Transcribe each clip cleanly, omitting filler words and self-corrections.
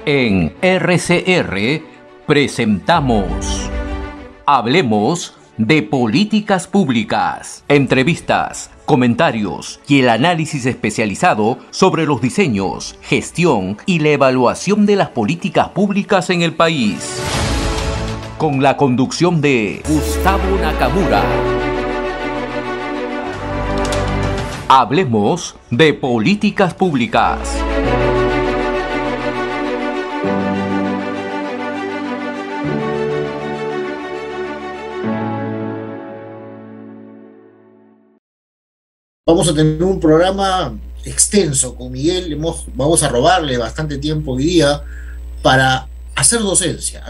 En RCR presentamos Hablemos de Políticas Públicas. Entrevistas, comentarios y el análisis especializado sobre los diseños, gestión y la evaluación de las políticas públicas en el país. Con la conducción de Gustavo Nakamura. Hablemos de Políticas Públicas. Vamos a tener un programa extenso con Miguel. Vamos a robarle bastante tiempo hoy día para hacer docencia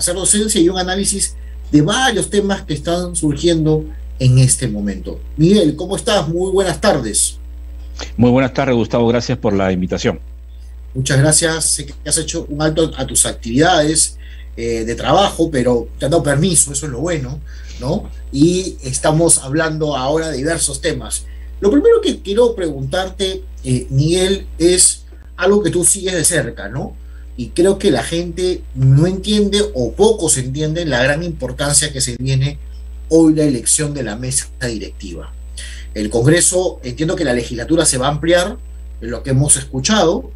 y un análisis de varios temas que están surgiendo en este momento. Miguel, ¿cómo estás? Muy buenas tardes. Muy buenas tardes, Gustavo. Gracias por la invitación. Muchas gracias. Sé que has hecho un alto a tus actividades de trabajo, pero te han dado permiso, eso es lo bueno, ¿no? Y estamos hablando ahora de diversos temas. Lo primero que quiero preguntarte, Miguel, es algo que tú sigues de cerca, ¿no? Y creo que la gente no entiende o pocos entienden la gran importancia que se viene hoy la elección de la mesa directiva. El Congreso, entiendo que la legislatura se va a ampliar, en lo que hemos escuchado,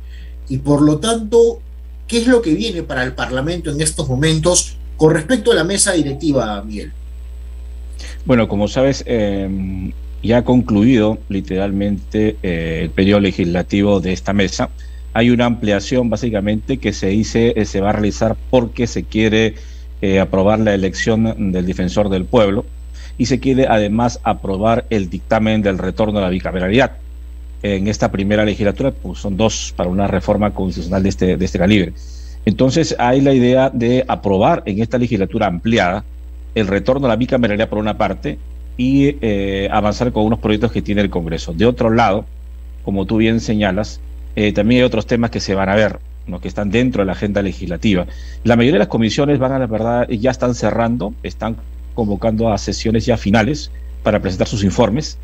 y por lo tanto, ¿qué es lo que viene para el Parlamento en estos momentos con respecto a la mesa directiva, Miguel? Bueno, como sabes, ya ha concluido literalmente el periodo legislativo de esta mesa. Hay una ampliación básicamente que se dice se va a realizar porque se quiere aprobar la elección del defensor del pueblo y se quiere además aprobar el dictamen del retorno a la bicameralidad. En esta primera legislatura pues, son dos para una reforma constitucional de este calibre. Entonces hay la idea de aprobar en esta legislatura ampliada el retorno a la bicameralidad por una parte y avanzar con unos proyectos que tiene el Congreso. De otro lado, como tú bien señalas, también hay otros temas que se van a ver, ¿no?, que están dentro de la agenda legislativa. La mayoría de las comisiones van a, la verdad, ya están cerrando, están convocando a sesiones ya finales para presentar sus informes.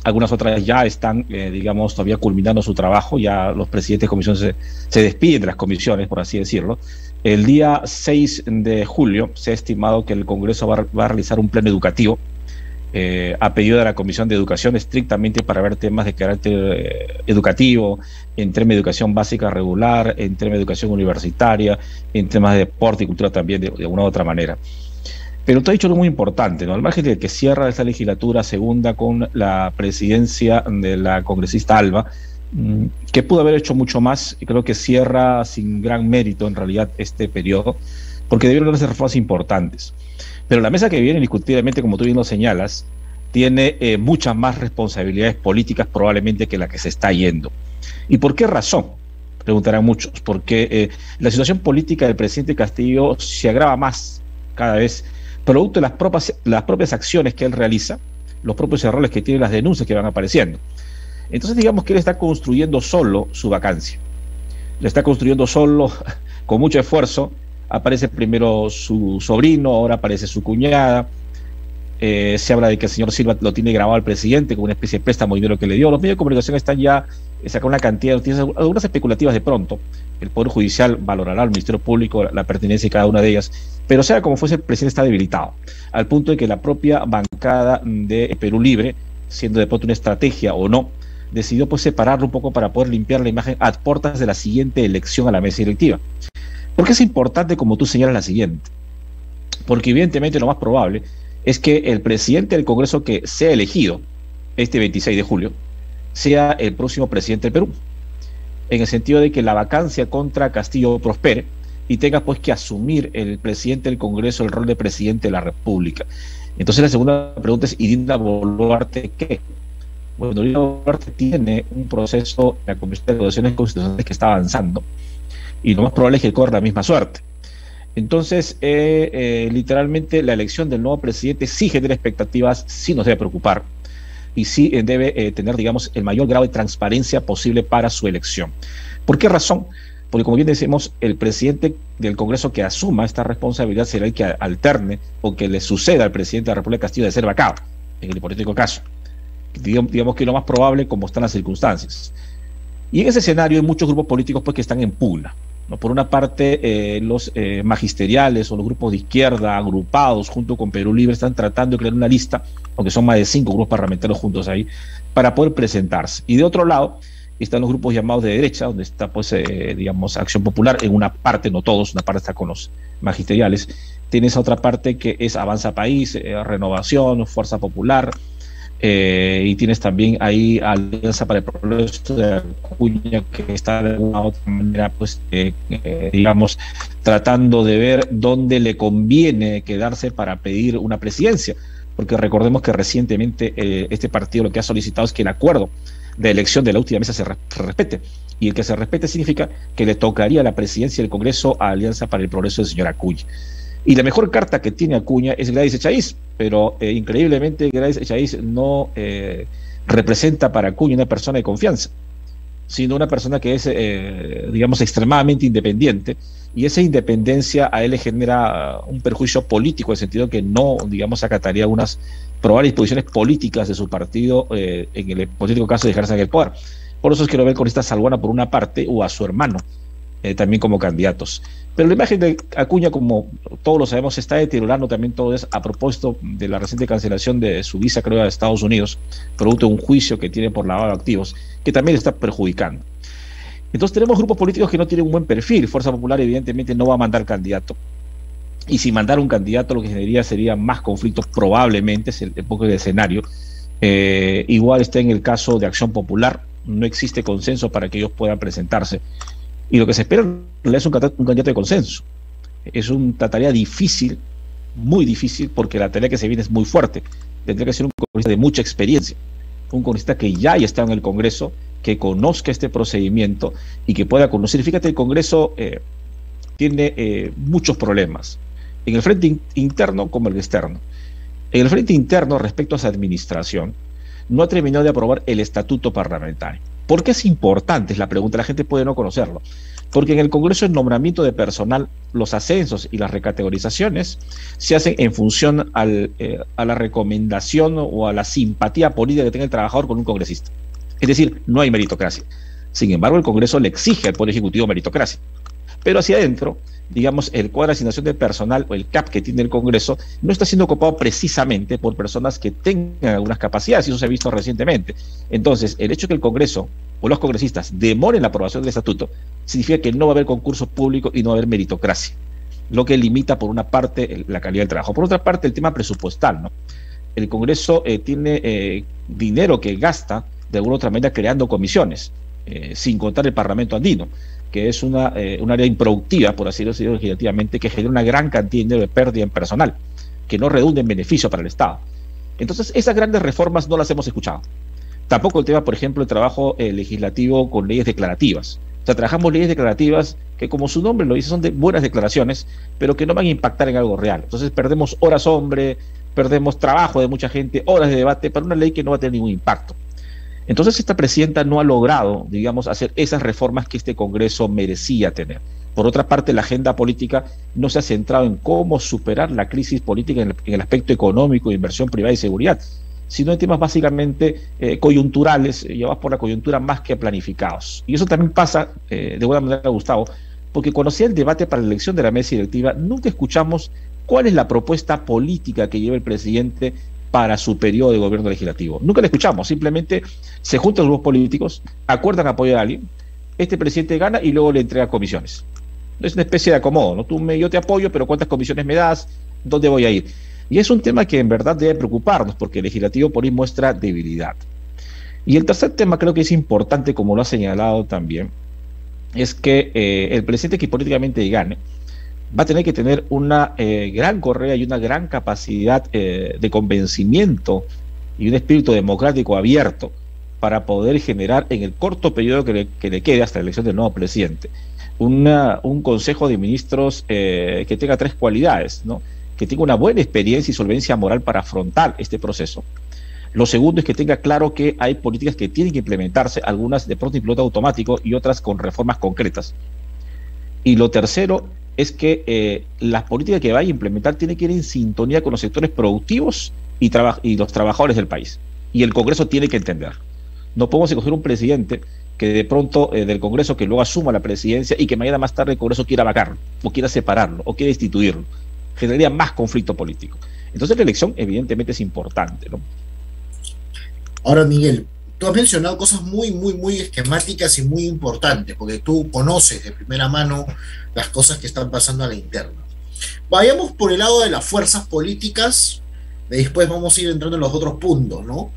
Algunas otras ya están, digamos, todavía culminando su trabajo, ya los presidentes de comisiones se despiden de las comisiones, por así decirlo. El día 6 de julio se ha estimado que el Congreso va a realizar un pleno educativo a pedido de la Comisión de Educación, estrictamente para ver temas de carácter educativo, en temas de educación básica regular, en temas de educación universitaria, en temas de deporte y cultura también de una u otra manera. Pero tú has dicho algo muy importante, ¿no? Al margen de que cierra esta legislatura segunda con la presidencia de la congresista Alba, que pudo haber hecho mucho más, y creo que cierra sin gran mérito en realidad este periodo, porque debieron hacer reformas importantes. Pero la mesa que viene, indiscutiblemente, como tú bien lo señalas, tiene muchas más responsabilidades políticas probablemente que la que se está yendo. ¿Y por qué razón? Preguntarán muchos. Porque la situación política del presidente Castillo se agrava más cada vez, producto de las propias acciones que él realiza, los propios errores que tiene, las denuncias que van apareciendo. Entonces digamos que él está construyendo solo su vacancia. La está construyendo solo, con mucho esfuerzo. Aparece primero su sobrino, ahora aparece su cuñada. Se habla de que el señor Silva lo tiene grabado al presidente con una especie de préstamo de dinero que le dio. Los medios de comunicación están ya sacando una cantidad de noticias, algunas especulativas de pronto. El Poder Judicial valorará al Ministerio Público la pertenencia de cada una de ellas. Pero sea como fuese, el presidente está debilitado, al punto de que la propia bancada de Perú Libre, siendo de pronto una estrategia o no, decidió pues separarlo un poco para poder limpiar la imagen a puertas de la siguiente elección a la mesa directiva. ¿Por qué es importante, como tú señalas, la siguiente? Porque evidentemente lo más probable es que el presidente del Congreso que sea elegido este 26 de julio sea el próximo presidente del Perú, en el sentido de que la vacancia contra Castillo prospere y tenga pues que asumir el presidente del Congreso el rol de presidente de la República. Entonces la segunda pregunta es, ¿y Dina Boluarte qué? Bueno, Dina Boluarte tiene un proceso de la Comisión de Negociaciones Constitucionales que está avanzando, y lo más probable es que corra la misma suerte. Entonces, literalmente, la elección del nuevo presidente sí genera expectativas, sí nos debe preocupar, y sí debe tener, digamos, el mayor grado de transparencia posible para su elección. ¿Por qué razón? Porque, como bien decimos, el presidente del Congreso que asuma esta responsabilidad será el que alterne o que le suceda al presidente de la República Castillo de ser vacado, en el hipotético caso. Digamos que es lo más probable como están las circunstancias. Y en ese escenario hay muchos grupos políticos pues, que están en pugna. ¿no? Por una parte, los magisteriales o los grupos de izquierda agrupados junto con Perú Libre están tratando de crear una lista, aunque son más de 5 grupos parlamentarios juntos ahí, para poder presentarse. Y de otro lado están los grupos llamados de derecha, donde está, pues, digamos, Acción Popular, en una parte, no todos, una parte está con los magisteriales. Tienes otra parte que es Avanza País, Renovación, Fuerza Popular, y tienes también ahí Alianza para el Progreso de Acuña, que está de una u otra manera, pues, digamos, tratando de ver dónde le conviene quedarse para pedir una presidencia, porque recordemos que recientemente este partido lo que ha solicitado es que el acuerdo de elección de la última mesa se respete, y el que se respete significa que le tocaría la presidencia del Congreso a Alianza para el Progreso del señor Acuña. Y la mejor carta que tiene Acuña es Gladys Echaíz, pero increíblemente Gladys Echaíz no representa para Acuña una persona de confianza, sino una persona que es, digamos, extremadamente independiente, y esa independencia a él le genera un perjuicio político, en el sentido que no, digamos, acataría unas probables disposiciones políticas de su partido en el hipotético caso de dejarse en el poder. Por eso es que lo ve el congresista Salguana por una parte, o a su hermano también como candidatos. Pero la imagen de Acuña, como todos lo sabemos, se está deteriorando también todo eso a propósito de la reciente cancelación de su visa, creo, a Estados Unidos, producto de un juicio que tiene por lavado de activos, que también le está perjudicando. Entonces tenemos grupos políticos que no tienen un buen perfil. Fuerza Popular evidentemente no va a mandar candidato, y si mandara un candidato lo que generaría sería más conflictos, probablemente, es el poco de escenario. Igual está en el caso de Acción Popular, no existe consenso para que ellos puedan presentarse, y lo que se espera es un candidato de consenso. Es una tarea difícil, muy difícil, porque la tarea que se viene es muy fuerte. Tendría que ser un congresista de mucha experiencia, un congresista que ya haya estado en el Congreso, que conozca este procedimiento y que pueda conocer. Fíjate, el Congreso tiene muchos problemas, en el frente interno como el externo. En el frente interno, respecto a esa administración, no ha terminado de aprobar el estatuto parlamentario. ¿Por qué es importante? Es la pregunta, la gente puede no conocerlo. Porque en el Congreso el nombramiento de personal, los ascensos y las recategorizaciones se hacen en función a la recomendación o a la simpatía política que tenga el trabajador con un congresista. Es decir, no hay meritocracia. Sin embargo, el Congreso le exige al Poder Ejecutivo meritocracia. Pero hacia adentro, digamos, el cuadro de asignación de personal o el CAP que tiene el Congreso no está siendo ocupado precisamente por personas que tengan algunas capacidades, y eso se ha visto recientemente. Entonces, el hecho de que el Congreso o los congresistas demoren la aprobación del estatuto significa que no va a haber concurso público y no va a haber meritocracia, lo que limita por una parte la calidad del trabajo. Por otra parte, el tema presupuestal, ¿no? El Congreso tiene dinero que gasta de alguna otra manera creando comisiones, sin contar el Parlamento andino, que es un área improductiva, por así decirlo legislativamente, que genera una gran cantidad de dinero de pérdida en personal, que no redunda en beneficio para el Estado. Entonces, esas grandes reformas no las hemos escuchado. Tampoco el tema, por ejemplo, el trabajo legislativo con leyes declarativas. O sea, trabajamos leyes declarativas que, como su nombre lo dice, son de buenas declaraciones, pero que no van a impactar en algo real. Entonces perdemos horas, perdemos trabajo de mucha gente, horas de debate para una ley que no va a tener ningún impacto. Entonces esta presidenta no ha logrado, digamos, hacer esas reformas que este Congreso merecía tener. Por otra parte, la agenda política no se ha centrado en cómo superar la crisis política en el aspecto económico, inversión privada y seguridad, sino en temas básicamente coyunturales, llevados por la coyuntura más que planificados. Y eso también pasa, de buena manera, Gustavo, porque cuando hacía el debate para la elección de la mesa directiva, nunca escuchamos cuál es la propuesta política que lleva el presidente para su periodo de gobierno legislativo. Nunca la escuchamos, simplemente se juntan los grupos políticos, acuerdan apoyar a alguien, este presidente gana y luego le entrega comisiones. Es una especie de acomodo, ¿no? Yo te apoyo, pero ¿cuántas comisiones me das? ¿Dónde voy a ir? Y es un tema que en verdad debe preocuparnos, porque el legislativo por ahí muestra debilidad. Y el tercer tema, creo que es importante, como lo ha señalado también, es que el presidente que políticamente gane va a tener que tener una gran correa y una gran capacidad de convencimiento y un espíritu democrático abierto para poder generar en el corto periodo que le quede hasta la elección del nuevo presidente un consejo de ministros que tenga tres cualidades, ¿no? Que tenga una buena experiencia y solvencia moral para afrontar este proceso. Lo segundo es que tenga claro que hay políticas que tienen que implementarse, algunas de pronto en piloto automático y otras con reformas concretas. Y lo tercero es que las políticas que vaya a implementar tienen que ir en sintonía con los sectores productivos y los trabajadores del país. Y el Congreso tiene que entender. No podemos escoger un presidente que de pronto del Congreso que luego asuma la presidencia y que mañana más tarde el Congreso quiera vacarlo, o quiera separarlo, o quiera instituirlo. Generaría más conflicto político. Entonces la elección evidentemente es importante, ¿no? Ahora, Miguel, tú has mencionado cosas muy esquemáticas y muy importantes, porque tú conoces de primera mano las cosas que están pasando a la interna. Vayamos por el lado de las fuerzas políticas, después vamos a ir entrando en los otros puntos, ¿no?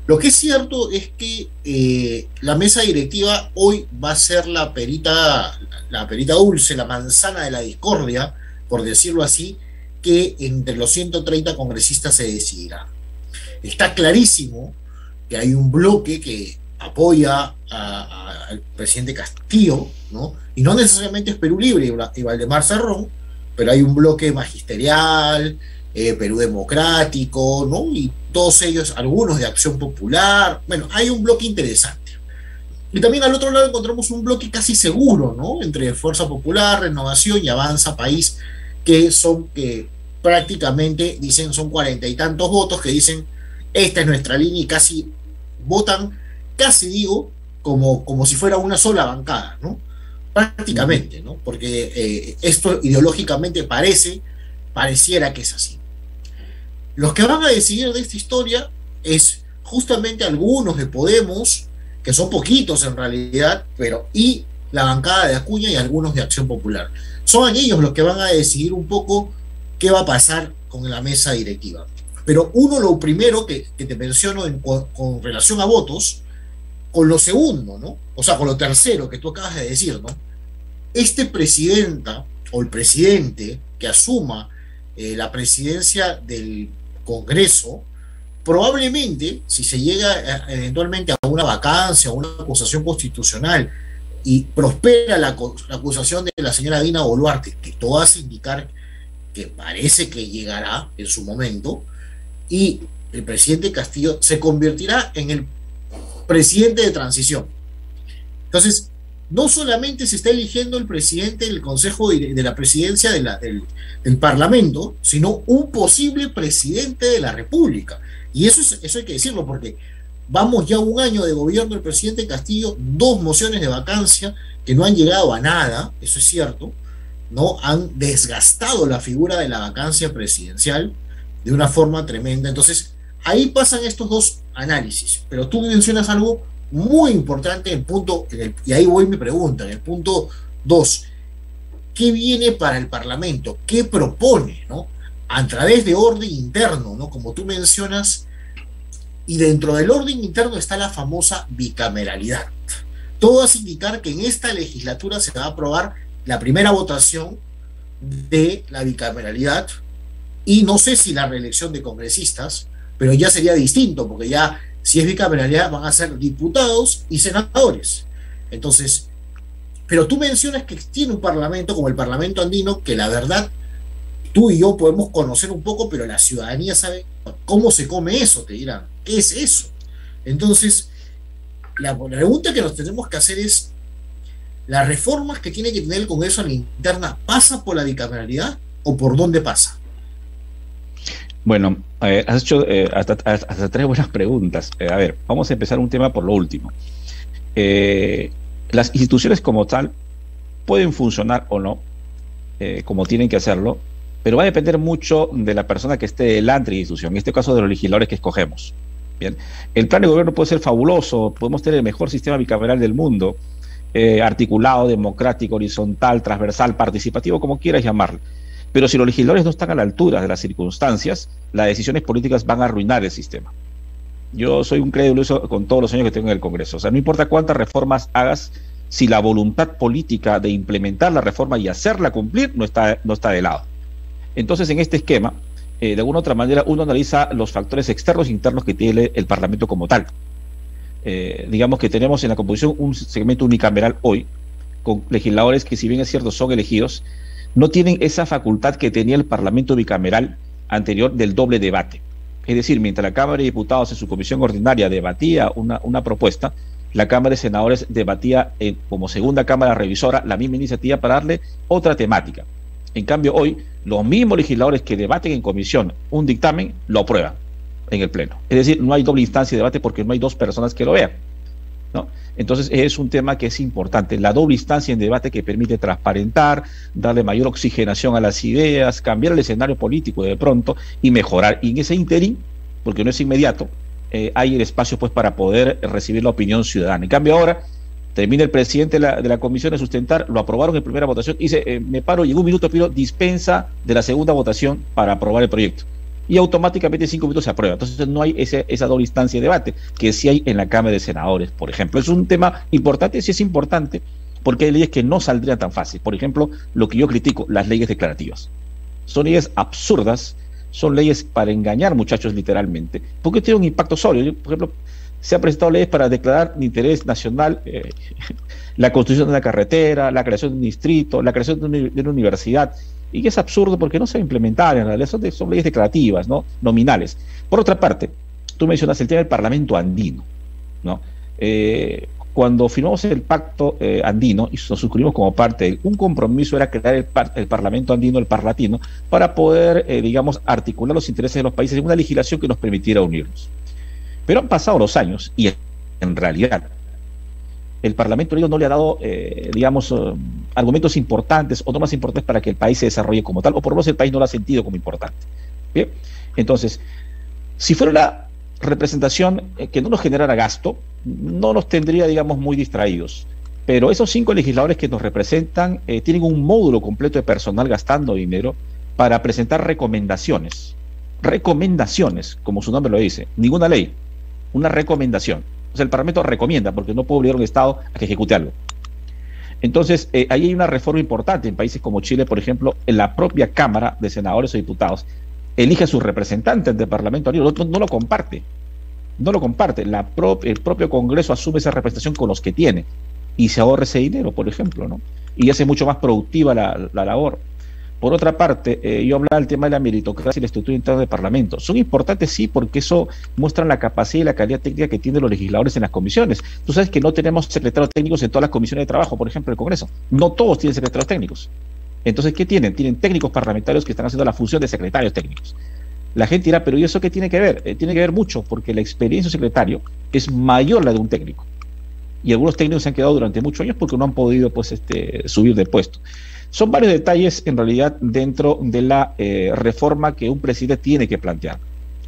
Lo que es cierto es que la mesa directiva hoy va a ser la perita dulce, la manzana de la discordia, por decirlo así, que entre los 130 congresistas se decidirá. Está clarísimo que hay un bloque que apoya al presidente Castillo, ¿no? Y no necesariamente es Perú Libre y Valdemar Cerrón, pero hay un bloque magisterial, Perú Democrático, ¿no? Y todos ellos, algunos de Acción Popular. Bueno, hay un bloque interesante. Y también al otro lado encontramos un bloque casi seguro, ¿no? Entre Fuerza Popular, Renovación y Avanza País, que prácticamente dicen, son 40 y tantos votos que dicen, esta es nuestra línea, y casi votan, casi digo, como si fuera una sola bancada, ¿no? Prácticamente, ¿no? Porque esto ideológicamente pareciera que es así. Los que van a decidir de esta historia es justamente algunos de Podemos, que son poquitos en realidad, y la bancada de Acuña y algunos de Acción Popular. Son ellos los que van a decidir un poco qué va a pasar con la mesa directiva. Pero lo primero que te menciono con relación a votos, con lo segundo, ¿no? O sea, con lo tercero que tú acabas de decir, ¿no? Este presidenta o el presidente que asuma la presidencia del Congreso, probablemente, si se llega eventualmente a una vacancia o una acusación constitucional y prospera la acusación de la señora Dina Boluarte, que todo hace indicar que parece que llegará en su momento, y el presidente Castillo se convertirá en el presidente de transición. Entonces, no solamente se está eligiendo el presidente del Consejo de la Presidencia del Parlamento, sino un posible presidente de la República. Y eso hay que decirlo, porque vamos ya un año de gobierno del presidente Castillo, 2 mociones de vacancia que no han llegado a nada, eso es cierto, ¿no? Han desgastado la figura de la vacancia presidencial de una forma tremenda. Entonces, ahí pasan estos dos análisis. Pero tú mencionas algo muy importante y ahí voy mi pregunta, en el punto 2. ¿Qué viene para el Parlamento? ¿Qué propone, ¿no? A través de orden interno, ¿no? Como tú mencionas, y dentro del orden interno está la famosa bicameralidad. Todo hace indicar que en esta legislatura se va a aprobar la primera votación de la bicameralidad, y no sé si la reelección de congresistas, pero ya sería distinto, porque ya si es bicameralidad van a ser diputados y senadores. Entonces, pero tú mencionas que tiene un parlamento como el Parlamento Andino, que la verdad tú y yo podemos conocer un poco, pero la ciudadanía sabe cómo se come eso, te dirán, ¿qué es eso? Entonces, la pregunta que nos tenemos que hacer es, ¿las reformas que tiene que tener el Congreso a la interna pasa por la bicameralidad o por dónde pasa? Bueno, has hecho hasta 3 buenas preguntas. A ver, vamos a empezar un tema por lo último. Las instituciones como tal pueden funcionar o no, como tienen que hacerlo, pero va a depender mucho de la persona que esté delante de la institución, en este caso de los legisladores que escogemos. Bien, el plan de gobierno puede ser fabuloso, podemos tener el mejor sistema bicameral del mundo, articulado, democrático, horizontal, transversal, participativo, como quieras llamarlo. Pero si los legisladores no están a la altura de las circunstancias, las decisiones políticas van a arruinar el sistema. Yo soy un crédulo con todos los años que tengo en el Congreso. O sea, no importa cuántas reformas hagas, si la voluntad política de implementar la reforma y hacerla cumplir no está de lado. Entonces, en este esquema, de alguna u otra manera, uno analiza los factores externos e internos que tiene el Parlamento como tal. Digamos que tenemos en la composición un segmento unicameral hoy, con legisladores que, si bien es cierto, son elegidos, no tienen esa facultad que tenía el Parlamento bicameral anterior del doble debate. Es decir, mientras la Cámara de Diputados en su comisión ordinaria debatía una propuesta, la Cámara de Senadores debatía como segunda Cámara revisora la misma iniciativa para darle otra temática. En cambio, hoy, los mismos legisladores que debaten en comisión un dictamen, lo aprueban en el Pleno. Es decir, no hay doble instancia de debate porque no hay 2 personas que lo vean, ¿no? Entonces es un tema que es importante, la doble instancia en debate que permite transparentar, darle mayor oxigenación a las ideas, cambiar el escenario político de pronto y mejorar. Y en ese interín, porque no es inmediato, hay el espacio pues para poder recibir la opinión ciudadana. En cambio ahora termina el presidente de la Comisión de Sustentar, lo aprobaron en primera votación, dice, me paro, llegó un minuto, pido dispensa de la segunda votación para aprobar el proyecto. Y automáticamente en 5 minutos se aprueba. Entonces no hay esa doble instancia de debate que sí hay en la Cámara de Senadores, por ejemplo. Es un tema importante, sí es importante, porque hay leyes que no saldrían tan fácil. Por ejemplo, lo que yo critico, las leyes declarativas. Son leyes absurdas, son leyes para engañar muchachos literalmente, porque tiene un impacto sólido. Por ejemplo, se han presentado leyes para declarar de interés nacional la construcción de una carretera, la creación de un distrito, la creación de una universidad, y que es absurdo porque no se va a implementar, en realidad son leyes declarativas, ¿no? Nominales. Por otra parte, tú mencionas el tema del Parlamento andino, ¿no? Cuando firmamos el pacto andino y nos suscribimos como parte, un compromiso era crear el Parlamento andino, el Parlatino, para poder, digamos, articular los intereses de los países en una legislación que nos permitiera unirnos. Pero han pasado los años y en realidad el Parlamento andino no le ha dado, digamos, argumentos importantes o normas importantes para que el país se desarrolle como tal, o por lo menos el país no lo ha sentido como importante. ¿Bien? Entonces, si fuera una representación que no nos generara gasto, no nos tendría, digamos, muy distraídos. Pero esos 5 legisladores que nos representan tienen un módulo completo de personal gastando dinero para presentar recomendaciones. Recomendaciones, como su nombre lo dice, ninguna ley, una recomendación. O sea, el Parlamento recomienda, porque no puede obligar a un Estado a que ejecute algo. Entonces, ahí hay una reforma importante. En países como Chile, por ejemplo, en la propia Cámara de Senadores o Diputados elige a sus representantes del Parlamento andino, no lo comparte. No lo comparte. El propio Congreso asume esa representación con los que tiene y se ahorra ese dinero, por ejemplo, ¿no? Y hace mucho más productiva la labor. Por otra parte, yo hablaba del tema de la meritocracia y la estructura interna del Parlamento. Son importantes, sí, porque eso muestra la capacidad y la calidad técnica que tienen los legisladores en las comisiones. Tú sabes que no tenemos secretarios técnicos en todas las comisiones de trabajo, por ejemplo, del Congreso. No todos tienen secretarios técnicos. Entonces, ¿qué tienen? Tienen técnicos parlamentarios que están haciendo la función de secretarios técnicos. La gente dirá, pero ¿y eso qué tiene que ver? Tiene que ver mucho, porque la experiencia de un secretario es mayor la de un técnico. Y algunos técnicos se han quedado durante muchos años porque no han podido pues, subir de puesto. Son varios detalles, en realidad, dentro de la reforma que un presidente tiene que plantear.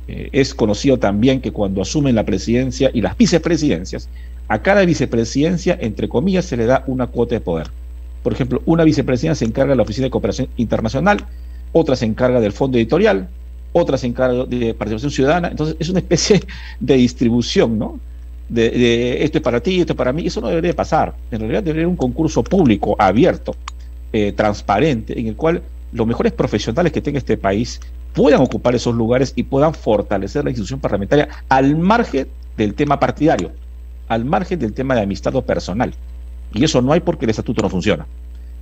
Es conocido también que cuando asumen la presidencia y las vicepresidencias, a cada vicepresidencia, entre comillas, se le da una cuota de poder. Por ejemplo, una vicepresidencia se encarga de la Oficina de Cooperación Internacional, otra se encarga del Fondo Editorial, otra se encarga de Participación Ciudadana. Entonces, es una especie de distribución, ¿no? De esto es para ti, esto es para mí. Eso no debería pasar. En realidad debería haber un concurso público, abierto, transparente, en el cual los mejores profesionales que tenga este país puedan ocupar esos lugares y puedan fortalecer la institución parlamentaria al margen del tema partidario, al margen del tema de amistad o personal. Y eso no hay porque el estatuto no funciona.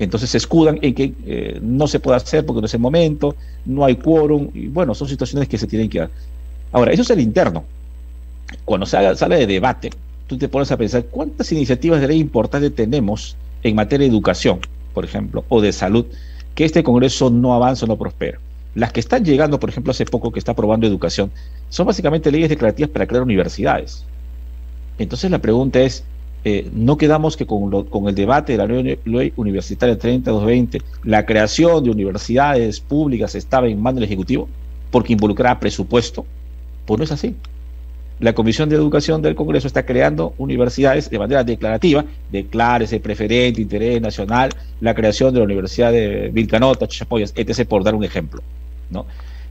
Entonces se escudan en que no se puede hacer porque no es el momento, no hay quórum, y bueno, son situaciones que se tienen que dar. Ahora, eso es el interno. Cuando sale de debate, tú te pones a pensar cuántas iniciativas de ley importantes tenemos en materia de educación, por ejemplo, o de salud, que este Congreso no avanza o no prospera. Las que están llegando, por ejemplo, hace poco que está aprobando educación, son básicamente leyes declarativas para crear universidades. Entonces la pregunta es, ¿no quedamos que con el debate de la ley universitaria 30-220, la creación de universidades públicas estaba en manos del Ejecutivo porque involucraba presupuesto? Pues no es así. La Comisión de Educación del Congreso está creando universidades de manera declarativa, declárese preferente, interés nacional, la creación de la Universidad de Vilcanota, Chachapoyas, etc., por dar un ejemplo, ¿no?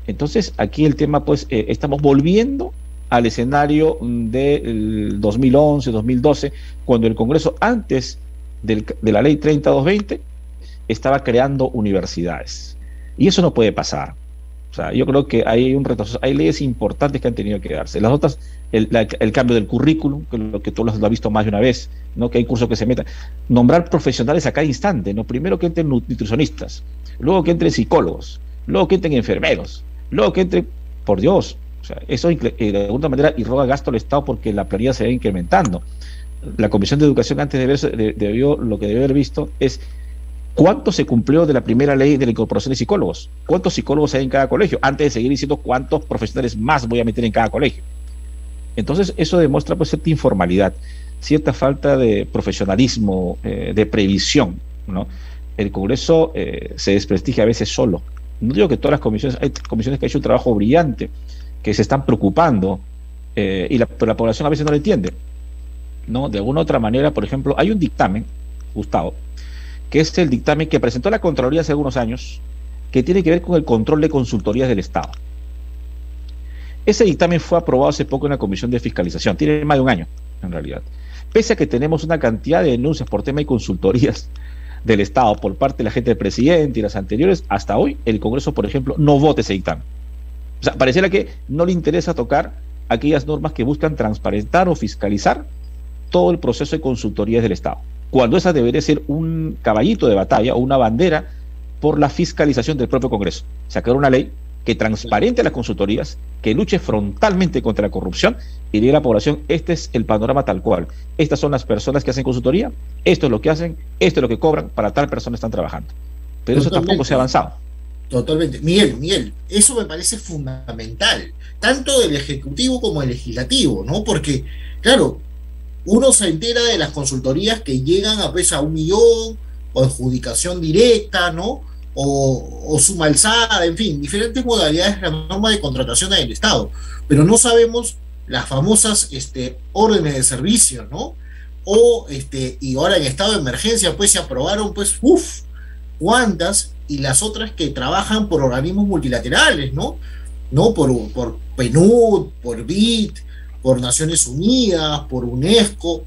Entonces, aquí el tema, pues, estamos volviendo al escenario del 2011, 2012, cuando el Congreso, antes de la ley 30-220, estaba creando universidades. Y eso no puede pasar. O sea, yo creo que hay un retroceso, hay leyes importantes que han tenido que darse. Las otras, el cambio del currículum, que lo que tú lo has visto más de una vez, ¿no? Que hay cursos que se metan. Nombrar profesionales a cada instante, ¿no? Primero que entren nutricionistas, luego que entren psicólogos, luego que entren enfermeros, luego que entren, por Dios, o sea, eso de alguna manera irroga gasto al Estado porque la planilla se va incrementando. La Comisión de Educación antes lo que debió haber visto es ¿cuánto se cumplió de la primera ley de la incorporación de psicólogos? ¿Cuántos psicólogos hay en cada colegio? Antes de seguir diciendo cuántos profesionales más voy a meter en cada colegio. Entonces eso demuestra pues cierta informalidad. cierta falta de profesionalismo, de previsión, ¿no? El Congreso se desprestigia a veces solo. No digo que todas las comisiones, hay comisiones que han hecho un trabajo brillante, que se están preocupando, pero la población a veces no lo entiende, ¿no? De alguna u otra manera, por ejemplo, hay un dictamen, Gustavo, que es el dictamen que presentó la Contraloría hace algunos años, que tiene que ver con el control de consultorías del Estado. Ese dictamen fue aprobado hace poco en la Comisión de Fiscalización, tiene más de un año, en realidad. Pese a que tenemos una cantidad de denuncias por tema de consultorías del Estado por parte de la gente del presidente y las anteriores, hasta hoy el Congreso, por ejemplo, no vota ese dictamen. O sea, pareciera que no le interesa tocar aquellas normas que buscan transparentar o fiscalizar todo el proceso de consultorías del Estado, cuando esa debería ser un caballito de batalla o una bandera por la fiscalización del propio Congreso. Sacar una ley que transparente las consultorías, que luche frontalmente contra la corrupción y diga a la población, este es el panorama tal cual. Estas son las personas que hacen consultoría, esto es lo que hacen, esto es lo que cobran, para tal persona están trabajando. Pero eso tampoco se ha avanzado. Totalmente. Miguel, eso me parece fundamental, tanto del Ejecutivo como del Legislativo, ¿no? Porque, claro, uno se entera de las consultorías que llegan a pues, a 1 millón, o adjudicación directa, ¿no? O suma alzada, en fin, diferentes modalidades de la norma de contratación del Estado, pero no sabemos las famosas órdenes de servicio, ¿no? Y ahora en estado de emergencia, pues se aprobaron, pues, cuántas, y las otras que trabajan por organismos multilaterales, ¿no? Por PNUD, por BID, por Naciones Unidas, por UNESCO,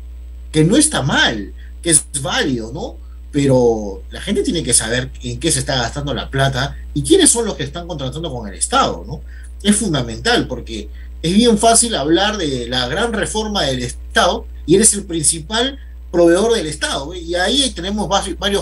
que no está mal, que es válido, ¿no? Pero la gente tiene que saber en qué se está gastando la plata y quiénes son los que están contratando con el Estado, ¿no? Es fundamental, porque es bien fácil hablar de la gran reforma del Estado y eres el principal proveedor del Estado, y ahí tenemos varios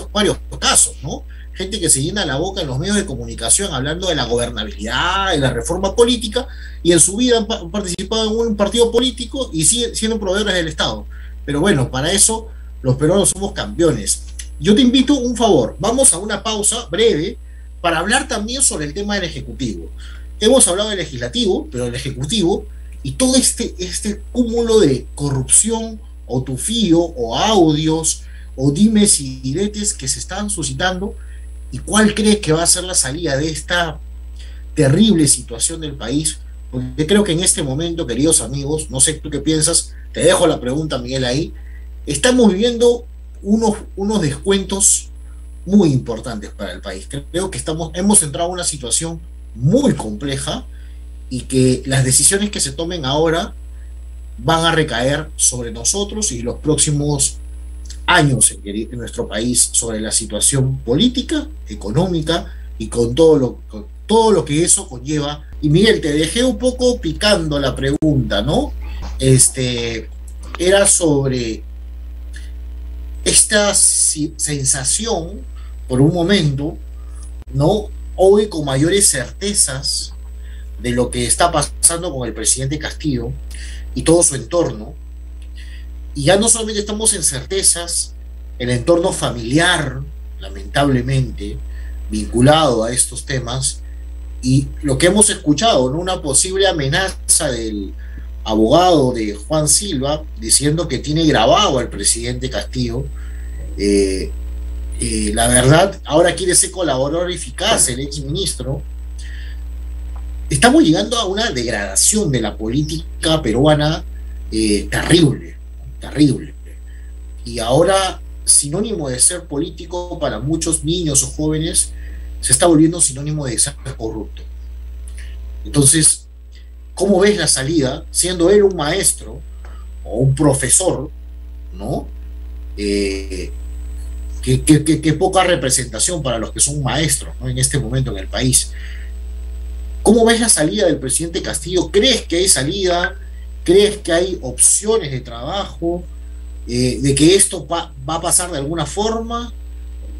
casos, ¿no? Gente que se llena la boca en los medios de comunicación hablando de la gobernabilidad, de la reforma política, y en su vida han participado en un partido político y siguen siendo proveedores del Estado. Pero bueno, para eso los peruanos somos campeones. Yo te invito un favor, vamos a una pausa breve para hablar también sobre el tema del Ejecutivo. Hemos hablado del Legislativo, pero el Ejecutivo y todo este cúmulo de corrupción o tufío o audios o dimes y diretes que se están suscitando, y cuál crees que va a ser la salida de esta terrible situación del país. Porque creo que en este momento, queridos amigos, no sé tú qué piensas, te dejo la pregunta, Miguel, ahí, estamos viviendo unos descuentos muy importantes para el país. Creo que hemos entrado a una situación muy compleja y que las decisiones que se tomen ahora van a recaer sobre nosotros y los próximos años en nuestro país, sobre la situación política, económica y con todo lo que eso conlleva. Y Miguel, te dejé un poco picando la pregunta, ¿no? Era sobre esta sensación, por un momento, ¿no? Hoy con mayores certezas de lo que está pasando con el presidente Castillo y todo su entorno, y ya no solamente estamos en certezas, el entorno familiar, lamentablemente, vinculado a estos temas, y lo que hemos escuchado, ¿no? Una posible amenaza del abogado de Juan Silva diciendo que tiene grabado al presidente Castillo. La verdad, ahora quiere ser colaborador eficaz el exministro. Estamos llegando a una degradación de la política peruana terrible. Y ahora, sinónimo de ser político para muchos niños o jóvenes, se está volviendo sinónimo de ser corrupto. Entonces, ¿cómo ves la salida, siendo él un maestro o un profesor, ¿no? Qué poca representación para los que son maestros, ¿no? En este momento en el país. ¿Cómo ves la salida del presidente Castillo? ¿Crees que hay salida? ¿Crees que hay opciones de trabajo? ¿De que esto va a pasar de alguna forma?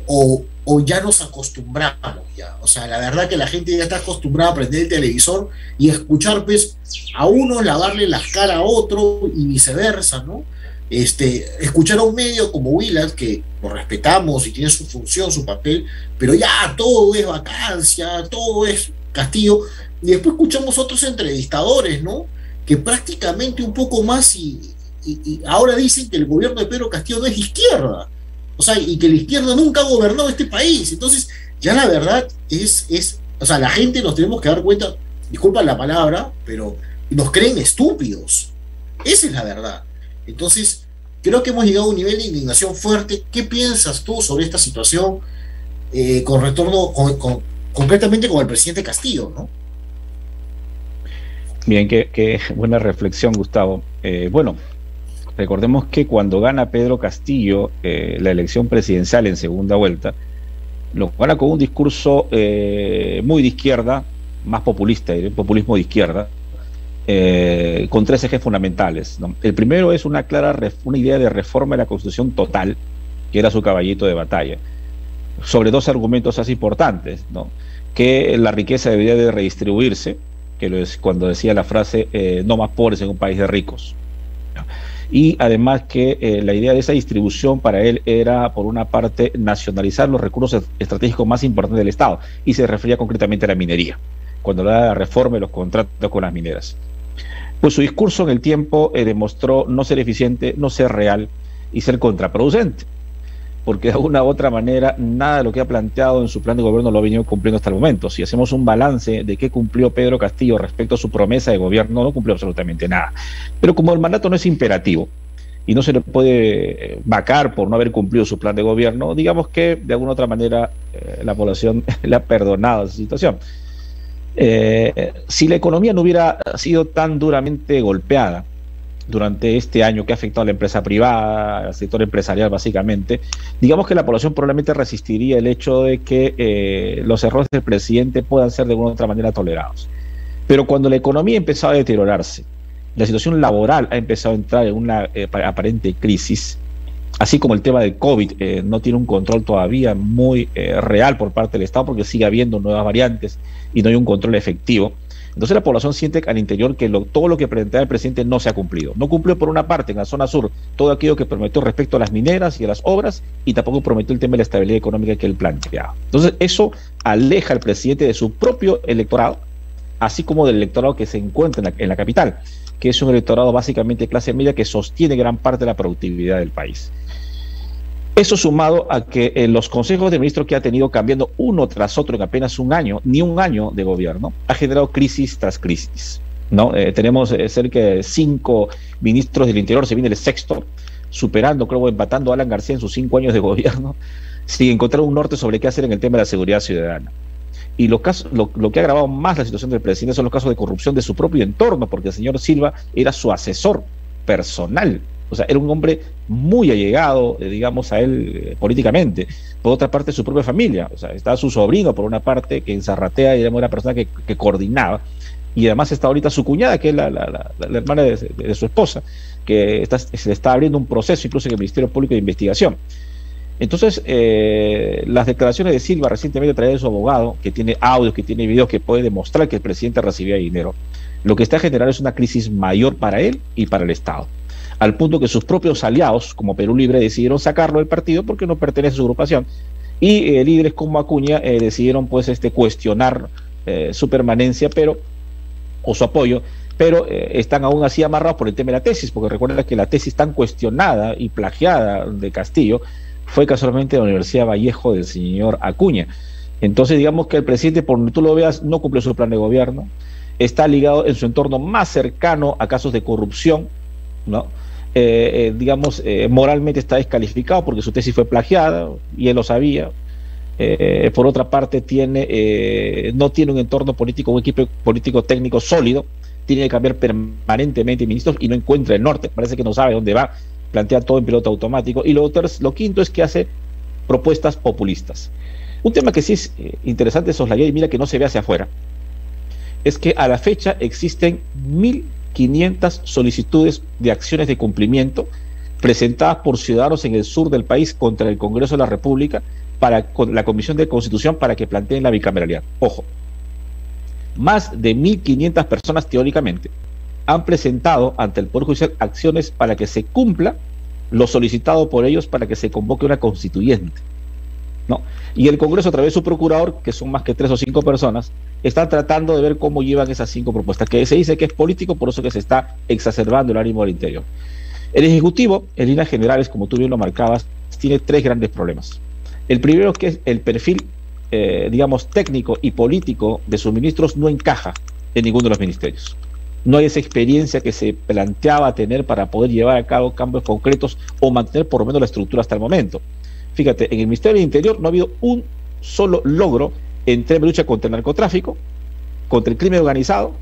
¿O ya nos acostumbramos ya? O sea, la verdad que la gente ya está acostumbrada a prender el televisor y escuchar, pues, a uno lavarle la cara a otro y viceversa, ¿no? Escuchar a un medio como Willax, que lo respetamos y tiene su función, su papel, pero ya todo es vacancia, todo es Castillo, y después escuchamos otros entrevistadores, ¿no? Que prácticamente un poco más y y ahora dicen que el gobierno de Pedro Castillo no es de izquierda, o sea, y que la izquierda nunca ha gobernado este país. Entonces, ya la verdad o sea, la gente nos tenemos que dar cuenta, disculpa la palabra, pero nos creen estúpidos. Esa es la verdad. Entonces, creo que hemos llegado a un nivel de indignación fuerte. ¿Qué piensas tú sobre esta situación con retorno, concretamente con el presidente Castillo, ¿no? Bien, qué buena reflexión, Gustavo. Bueno, recordemos que cuando gana Pedro Castillo la elección presidencial en segunda vuelta, lo gana con un discurso muy de izquierda, más populista, un populismo de izquierda, con tres ejes fundamentales, ¿no? El primero es una idea de reforma de la Constitución total, que era su caballito de batalla, sobre dos argumentos así importantes, ¿no? Que la riqueza debería de redistribuirse, que es cuando decía la frase no más pobres en un país de ricos, ¿no? Y además que la idea de esa distribución para él era, por una parte, nacionalizar los recursos estratégicos más importantes del Estado, y se refería concretamente a la minería, cuando le da la reforma de los contratos con las mineras. Pues su discurso en el tiempo demostró no ser eficiente, no ser real y ser contraproducente, porque de alguna u otra manera nada de lo que ha planteado en su plan de gobierno lo ha venido cumpliendo hasta el momento. Si hacemos un balance de qué cumplió Pedro Castillo respecto a su promesa de gobierno, no cumplió absolutamente nada. Pero como el mandato no es imperativo y no se le puede vacar por no haber cumplido su plan de gobierno, digamos que de alguna u otra manera la población le ha perdonado esa situación. Si la economía no hubiera sido tan duramente golpeada durante este año, que ha afectado a la empresa privada, al sector empresarial básicamente, digamos que la población probablemente resistiría el hecho de que los errores del presidente puedan ser de alguna u otra manera tolerados. Pero cuando la economía empezó a deteriorarse, la situación laboral ha empezado a entrar en una aparente crisis, así como el tema del COVID no tiene un control todavía muy real por parte del Estado, porque sigue habiendo nuevas variantes y no hay un control efectivo. Entonces la población siente al interior que todo lo que presentaba el presidente no se ha cumplido. No cumplió, por una parte, en la zona sur, todo aquello que prometió respecto a las mineras y a las obras, y tampoco prometió el tema de la estabilidad económica que él planteaba. Entonces eso aleja al presidente de su propio electorado, así como del electorado que se encuentra en la capital, que es un electorado básicamente de clase media que sostiene gran parte de la productividad del país. Eso sumado a que los consejos de ministros que ha tenido cambiando uno tras otro en apenas un año, ni un año de gobierno, ha generado crisis tras crisis, ¿no? Tenemos cerca de 5 ministros del Interior, se viene el sexto, superando, creo, empatando a Alan García en sus 5 años de gobierno, sin encontrar un norte sobre qué hacer en el tema de la seguridad ciudadana. Y lo que ha agravado más la situación del presidente son los casos de corrupción de su propio entorno, porque el señor Silva era su asesor personal. O sea, era un hombre muy allegado, digamos, a él políticamente. Por otra parte, su propia familia. O sea, está su sobrino, por una parte, que en Zarratea, digamos, era la persona que coordinaba. Y además está ahorita su cuñada, que es la hermana de su esposa, que se le está abriendo un proceso, incluso en el Ministerio Público de Investigación. Entonces, las declaraciones de Silva recientemente a través de su abogado, que tiene audios, que tiene videos, que puede demostrar que el presidente recibía dinero, lo que está generando es una crisis mayor para él y para el Estado, al punto que sus propios aliados, como Perú Libre, decidieron sacarlo del partido porque no pertenece a su agrupación, y líderes como Acuña decidieron pues cuestionar su permanencia, o su apoyo, pero están aún así amarrados por el tema de la tesis, porque recuerda que la tesis tan cuestionada y plagiada de Castillo fue casualmente de la Universidad Vallejo del señor Acuña. Entonces digamos que el presidente, por donde tú lo veas, no cumple su plan de gobierno, está ligado en su entorno más cercano a casos de corrupción, ¿no? Moralmente está descalificado porque su tesis fue plagiada y él lo sabía. Por otra parte, no tiene un entorno político, un equipo político técnico sólido, tiene que cambiar permanentemente ministros y no encuentra el norte, parece que no sabe dónde va, plantea todo en piloto automático. Y lo quinto es que hace propuestas populistas. Un tema que sí es interesante, soslayar, y mira que no se ve hacia afuera, es que a la fecha existen 1.500 solicitudes de acciones de cumplimiento presentadas por ciudadanos en el sur del país contra el Congreso de la República, con la Comisión de Constitución, para que planteen la bicameralidad. Ojo, más de 1.500 personas teóricamente han presentado ante el Poder Judicial acciones para que se cumpla lo solicitado por ellos, para que se convoque una constituyente, ¿no? Y el Congreso, a través de su procurador, que son más que 3 o 5 personas, está tratando de ver cómo llevan esas 5 propuestas, que se dice que es político, por eso que se está exacerbando el ánimo del interior. El Ejecutivo, en líneas generales, como tú bien lo marcabas, tiene tres grandes problemas. El primero, que es el perfil, digamos, técnico y político de sus ministros no encaja en ninguno de los ministerios. No hay esa experiencia que se planteaba tener para poder llevar a cabo cambios concretos o mantener por lo menos la estructura hasta el momento. Fíjate, en el Ministerio del Interior no ha habido un solo logro en temas de lucha contra el narcotráfico, contra el crimen organizado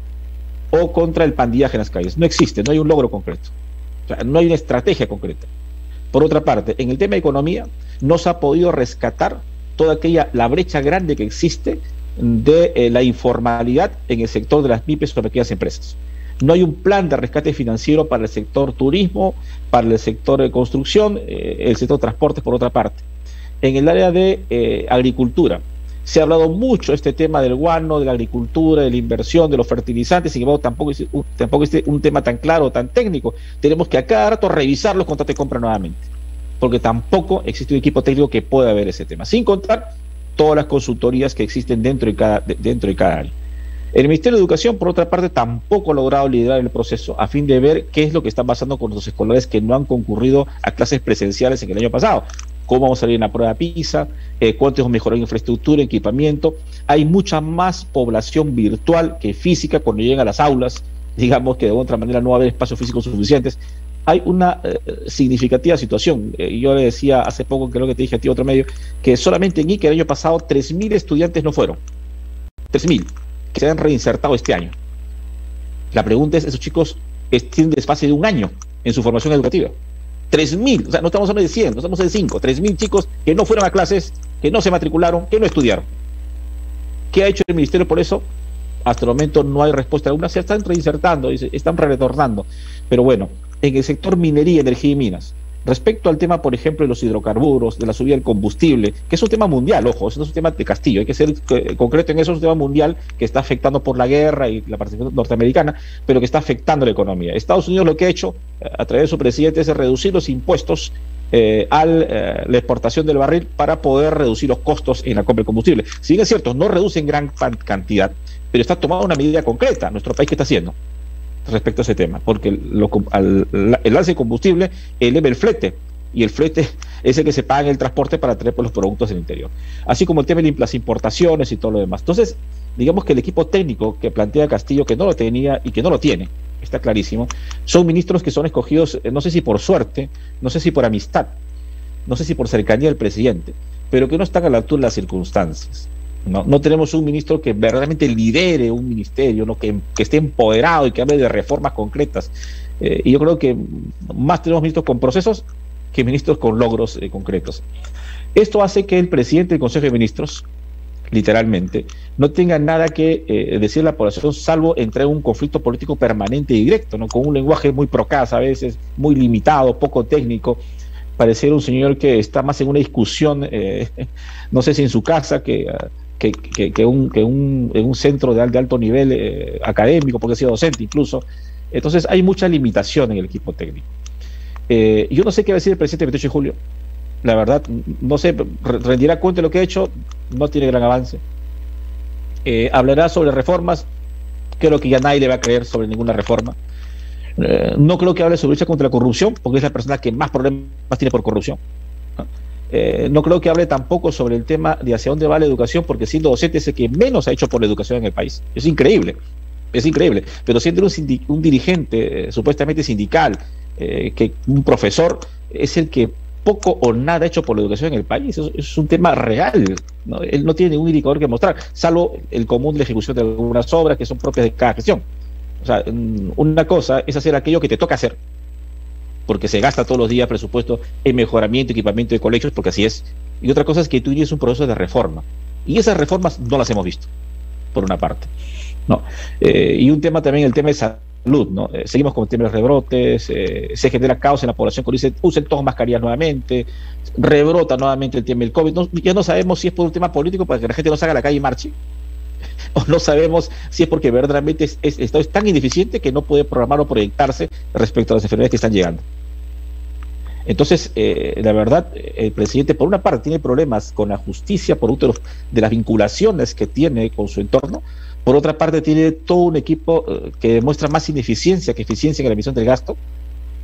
o contra el pandillaje en las calles. No existe, no hay un logro concreto. O sea, no hay una estrategia concreta. Por otra parte, en el tema de economía, no se ha podido rescatar toda la brecha grande que existe de la informalidad en el sector de las pymes o pequeñas empresas. No hay un plan de rescate financiero para el sector turismo, para el sector de construcción, el sector de transportes por otra parte. En el área de agricultura, se ha hablado mucho este tema del guano, de la agricultura, de la inversión, de los fertilizantes, sin embargo tampoco es un tema tan claro, tan técnico. Tenemos que a cada rato revisar los contratos de compra nuevamente, porque tampoco existe un equipo técnico que pueda ver ese tema, sin contar todas las consultorías que existen dentro de cada área. El Ministerio de Educación, por otra parte, tampoco ha logrado liderar el proceso a fin de ver qué es lo que está pasando con los escolares que no han concurrido a clases presenciales en el año pasado. Cómo vamos a salir en la prueba PISA, cuánto hemos mejorado en infraestructura, equipamiento. Hay mucha más población virtual que física cuando llegan a las aulas. Digamos que de otra manera no va a haber espacios físicos suficientes. Hay una significativa situación. Yo le decía hace poco, creo que te dije a ti otro medio, que solamente en Ica el año pasado 3.000 estudiantes no fueron. 3.000 que se han reinsertado este año. La pregunta es, esos chicos tienen desfase de un año en su formación educativa. 3.000, o sea, no estamos hablando de 100, no estamos de 5, 3.000 chicos que no fueron a clases, que no se matricularon, que no estudiaron. ¿Qué ha hecho el ministerio por eso? Hasta el momento no hay respuesta alguna, se están reinsertando, están retornando. Pero bueno, en el sector minería, energía y minas, respecto al tema, por ejemplo, de los hidrocarburos, de la subida del combustible, que es un tema mundial, ojo, eso no es un tema de Castillo, hay que ser concreto en eso, es un tema mundial que está afectando por la guerra y la participación norteamericana, pero que está afectando la economía. Estados Unidos lo que ha hecho, a través de su presidente, es reducir los impuestos a la exportación del barril para poder reducir los costos en la compra de combustible. Si bien es cierto, no reduce en gran cantidad, pero está tomando una medida concreta. ¿Nuestro país qué está haciendo respecto a ese tema? Porque el alza de combustible eleva el flete, y el flete es el que se paga en el transporte para traer los productos del interior, así como el tema de las importaciones y todo lo demás. Entonces, digamos que el equipo técnico que plantea Castillo, que no lo tenía y que no lo tiene, está clarísimo, son ministros que son escogidos, no sé si por suerte, no sé si por amistad, no sé si por cercanía del presidente, pero que no están a la altura de las circunstancias. No tenemos un ministro que verdaderamente lidere un ministerio, ¿no? que esté empoderado y que hable de reformas concretas. Y yo creo que más tenemos ministros con procesos que ministros con logros concretos. Esto hace que el presidente del Consejo de Ministros, literalmente, no tenga nada que decir a la población, salvo entrar en un conflicto político permanente y directo, ¿no? Con un lenguaje muy procaz a veces, muy limitado, poco técnico. Pareciera un señor que está más en una discusión, no sé si en su casa, en un centro de alto nivel académico, porque ha sido docente incluso. Entonces hay mucha limitación en el equipo técnico. Yo no sé qué va a decir el presidente el 28 de julio. La verdad, no sé, rendirá cuenta de lo que ha hecho, no tiene gran avance. Hablará sobre reformas, creo que ya nadie le va a creer sobre ninguna reforma. No creo que hable sobre lucha contra la corrupción, porque es la persona que más problemas tiene por corrupción. No creo que hable tampoco sobre el tema de hacia dónde va la educación, porque siendo docente es el que menos ha hecho por la educación en el país. Es increíble, pero siendo un dirigente supuestamente sindical, que un profesor, es el que poco o nada ha hecho por la educación en el país. Es un tema real, ¿no? Él no tiene ningún indicador que mostrar, salvo el común de la ejecución de algunas obras que son propias de cada gestión. O sea, una cosa es hacer aquello que te toca hacer, porque se gasta todos los días presupuesto en mejoramiento, equipamiento de colegios, porque así es. Y otra cosa es que tú inicies un proceso de reforma. Y esas reformas no las hemos visto, por una parte, ¿no? Y un tema también, el tema de salud, ¿no? Seguimos con el tema de rebrotes, se genera caos en la población cuando dice, usen todos mascarillas nuevamente, rebrota nuevamente el tema del COVID. Ya no sabemos si es por un tema político para que la gente no salga a la calle y marche, o no sabemos si es porque verdaderamente el Estado es tan ineficiente que no puede programar o proyectarse respecto a las enfermedades que están llegando. Entonces, la verdad, el presidente por una parte tiene problemas con la justicia, producto de las vinculaciones que tiene con su entorno, por otra parte tiene todo un equipo que demuestra más ineficiencia que eficiencia en la emisión del gasto,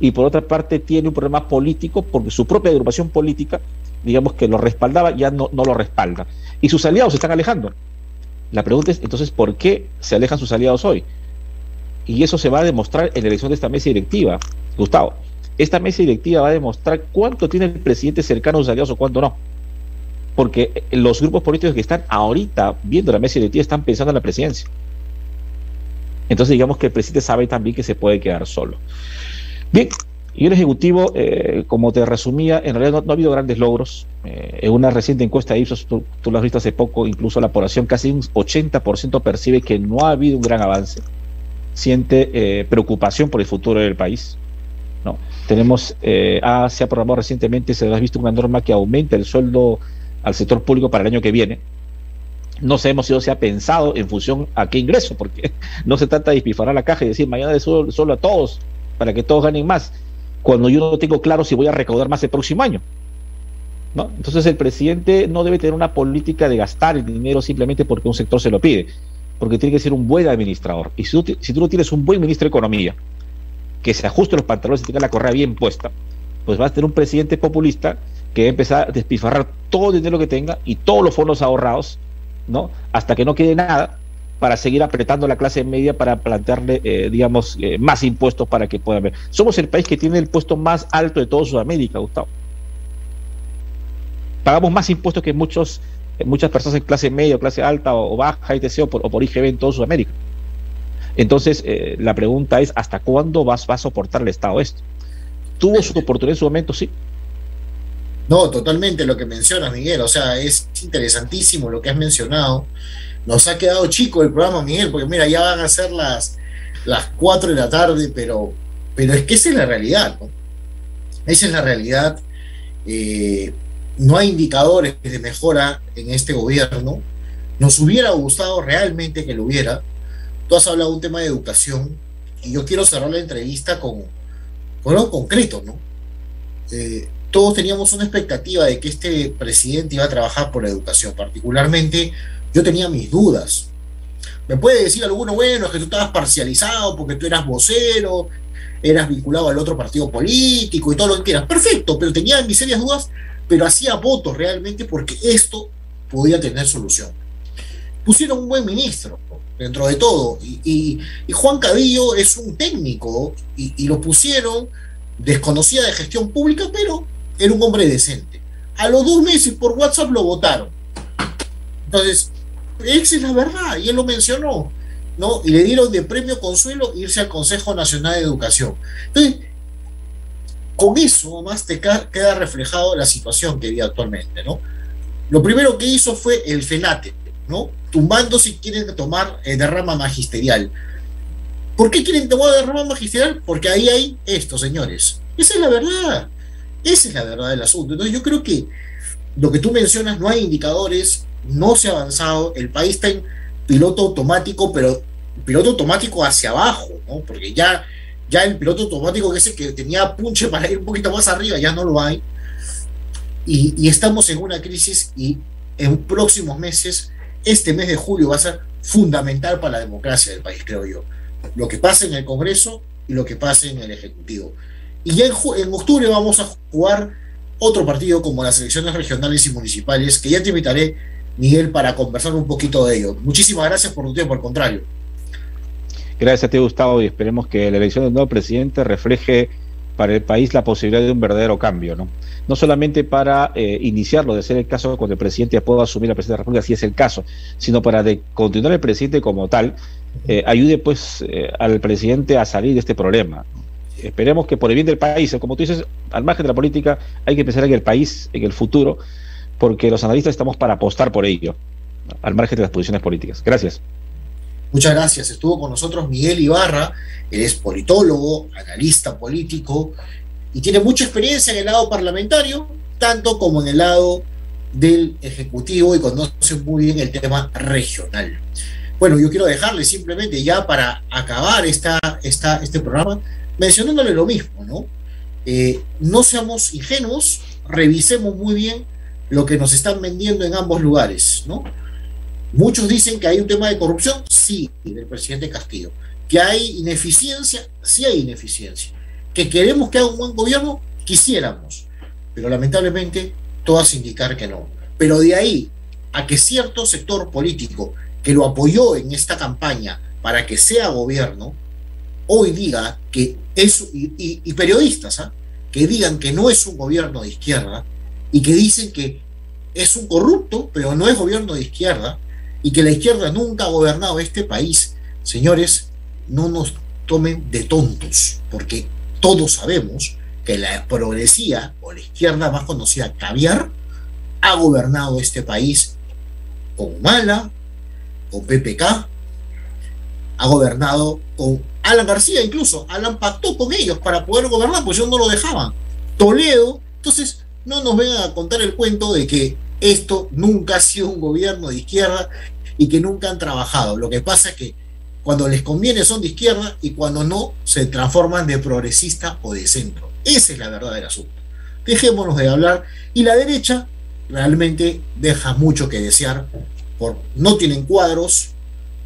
y por otra parte tiene un problema político porque su propia agrupación política, digamos que lo respaldaba, ya no lo respalda. Y sus aliados se están alejando. La pregunta es, entonces, ¿por qué se alejan sus aliados hoy? Y eso se va a demostrar en la elección de esta mesa directiva, Gustavo. Esta mesa directiva va a demostrar cuánto tiene el presidente cercano a sus aliados o cuánto no. Porque los grupos políticos que están ahorita viendo la mesa directiva están pensando en la presidencia. Entonces digamos que el presidente sabe también que se puede quedar solo. Bien, y el Ejecutivo, como te resumía, en realidad no ha habido grandes logros. En una reciente encuesta de Ipsos, tú lo has visto hace poco, incluso la población, casi un 80% percibe que no ha habido un gran avance. Siente preocupación por el futuro del país, ¿no? Se ha programado recientemente, se ha visto una norma que aumenta el sueldo al sector público para el año que viene. No sabemos si eso se ha pensado en función a qué ingreso, porque no se trata de despilfarrar la caja y decir mañana solo a todos, para que todos ganen más, cuando yo no tengo claro si voy a recaudar más el próximo año, ¿no? Entonces el presidente no debe tener una política de gastar el dinero simplemente porque un sector se lo pide, porque tiene que ser un buen administrador. Y si tú no tienes un buen ministro de Economía, que se ajuste los pantalones y tenga la correa bien puesta, pues vas a tener un presidente populista que va a empezar a despilfarrar todo el dinero que tenga y todos los fondos ahorrados, ¿no? Hasta que no quede nada, para seguir apretando a la clase media para plantearle, más impuestos para que puedan ver. Somos el país que tiene el puesto más alto de toda Sudamérica, Gustavo. Pagamos más impuestos que muchas personas en clase media, o clase alta, o baja, etc., o por IGB en toda Sudamérica. Entonces, la pregunta es, ¿hasta cuándo va a soportar el Estado esto? ¿Tuvo su oportunidad en su momento? Sí. No, totalmente lo que mencionas, Miguel. O sea, es interesantísimo lo que has mencionado. Nos ha quedado chico el programa, Miguel, porque mira, ya van a ser las 4 de la tarde, pero es que esa es la realidad, ¿no? Esa es la realidad. No hay indicadores de mejora en este gobierno. Nos hubiera gustado realmente que lo hubiera. Tú has hablado de un tema de educación y yo quiero cerrar la entrevista con algo concreto, ¿no? Todos teníamos una expectativa de que este presidente iba a trabajar por la educación. Particularmente, yo tenía mis dudas. Me puede decir alguno, bueno, es que tú estabas parcializado porque tú eras vocero, eras vinculado al otro partido político y todo lo que quieras. Perfecto, pero tenía mis serias dudas, pero hacía votos realmente porque esto podía tener solución. Pusieron un buen ministro, dentro de todo, y Juan Cadillo es un técnico, y lo pusieron, desconocida de gestión pública, pero era un hombre decente. A los 2 meses por WhatsApp lo votaron. Entonces, esa es la verdad, y él lo mencionó, ¿no? Y le dieron de premio consuelo irse al Consejo Nacional de Educación. Entonces, con eso más te queda reflejado la situación que vive actualmente, ¿no? Lo primero que hizo fue el FENATE, ¿no? Tumbando si quieren tomar derrama magisterial. ¿Por qué quieren tomar derrama magisterial? Porque ahí hay esto, señores. Esa es la verdad. Esa es la verdad del asunto. Entonces yo creo que lo que tú mencionas, no hay indicadores, no se ha avanzado, el país está en piloto automático, pero piloto automático hacia abajo, ¿no? Porque ya el piloto automático ese que tenía punche para ir un poquito más arriba, ya no lo hay. Y estamos en una crisis, y en próximos meses, este mes de julio va a ser fundamental para la democracia del país, creo yo. Lo que pase en el Congreso y lo que pase en el Ejecutivo. Y ya en octubre vamos a jugar otro partido como las elecciones regionales y municipales, que ya te invitaré, Miguel, para conversar un poquito de ello. Muchísimas gracias por tu tiempo, al contrario. Gracias a ti, Gustavo, y esperemos que la elección del nuevo presidente refleje para el país la posibilidad de un verdadero cambio, ¿no? No solamente para iniciarlo, de ser el caso cuando el presidente pueda asumir la presidencia de la República, si es el caso, sino para continuar el presidente como tal, ayude pues al presidente a salir de este problema. Esperemos que por el bien del país, como tú dices, al margen de la política, hay que pensar en el país, en el futuro, porque los analistas estamos para apostar por ello, al margen de las posiciones políticas. Gracias. Muchas gracias. Estuvo con nosotros Miguel Ibarra. Él es politólogo, analista político, y tiene mucha experiencia en el lado parlamentario, tanto como en el lado del Ejecutivo, y conoce muy bien el tema regional. Bueno, yo quiero dejarle simplemente ya para acabar este programa, mencionándole lo mismo, ¿no? No seamos ingenuos, revisemos muy bien lo que nos están vendiendo en ambos lugares, ¿no? Muchos dicen que hay un tema de corrupción, sí, del presidente Castillo. Que hay ineficiencia, sí hay ineficiencia. ¿Que queremos que haga un buen gobierno? Quisiéramos, pero lamentablemente todas indicar que no. Pero de ahí a que cierto sector político que lo apoyó en esta campaña para que sea gobierno, hoy diga que es, y periodistas, ¿eh?, que digan que no es un gobierno de izquierda y que dicen que es un corrupto, pero no es gobierno de izquierda, y que la izquierda nunca ha gobernado este país, señores, no nos tomen de tontos, porque todos sabemos que la progresía, o la izquierda más conocida, Caviar, ha gobernado este país con Humala, con PPK, ha gobernado con Alan García, incluso Alan pactó con ellos para poder gobernar, pues ellos no lo dejaban. Toledo, entonces no nos vengan a contar el cuento de que esto nunca ha sido un gobierno de izquierda y que nunca han trabajado. Lo que pasa es que cuando les conviene son de izquierda y cuando no se transforman de progresista o de centro. Esa es la verdad del asunto. Dejémonos de hablar. Y la derecha realmente deja mucho que desear. No tienen cuadros,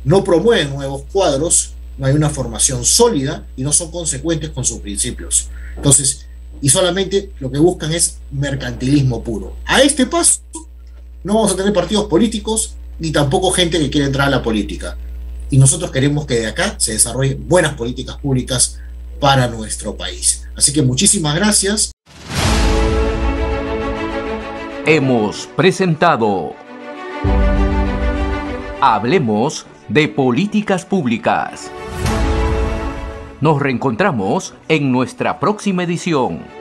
no promueven nuevos cuadros, no hay una formación sólida y no son consecuentes con sus principios. Entonces, y solamente lo que buscan es mercantilismo puro. A este paso no vamos a tener partidos políticos ni tampoco gente que quiere entrar a la política. Y nosotros queremos que de acá se desarrollen buenas políticas públicas para nuestro país. Así que muchísimas gracias. Hemos presentado Hablemos de Políticas Públicas. Nos reencontramos en nuestra próxima edición.